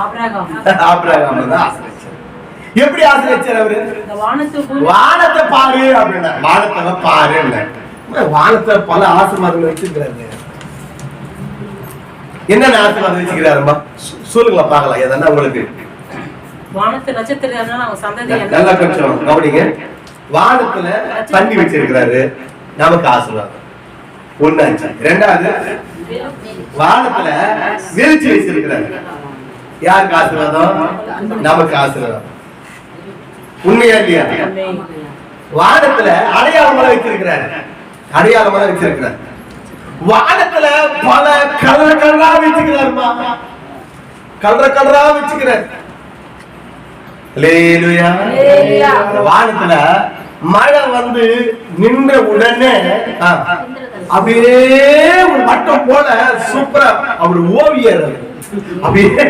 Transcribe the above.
Abraham தான் ஆசீர்வதிச்சார். எப்படி ஆசீர்வதிச்சார் அவரு? வானத்தை பாரு அப்படின்னா, வானத்தை பாரு. வானத்தை பல ஆசீர்வாதங்கள் வச்சிருக்கிறாரு. என்னென்ன ஆசீர்வாதம் வச்சுக்கிறாருமா சொல்லுங்களா பார்க்கலாம். எதனா உங்களுக்கு நல்லா கொஞ்சம் கவனிங்க. வானத்துல தண்ணி வச்சிருக்கிறாரு, நமக்கு ஆசீர்வாதம். 1:5. 2வது, வானத்துல வீழ்ச்சி வச்சிருக்கிறாரு, யாருக்கு ஆசீர்வாதம்? நமக்கு ஆசீர்வாதம். உண்மையா இல்லையா? வானத்துல அடையாளமாக வச்சிருக்கிறாரு, அடையாளமாக வச்சிருக்கிறார். வானத்துல பல கலர் கலரா வச்சுக்கிறாருமா, கலர் கலரா வச்சுக்கிறார். வானத்துல மழை வந்து நின்ற உடனே அப்படியே ஒரு வட்டம் போல சூப்பரா அவர் ஓவியர் அப்படியே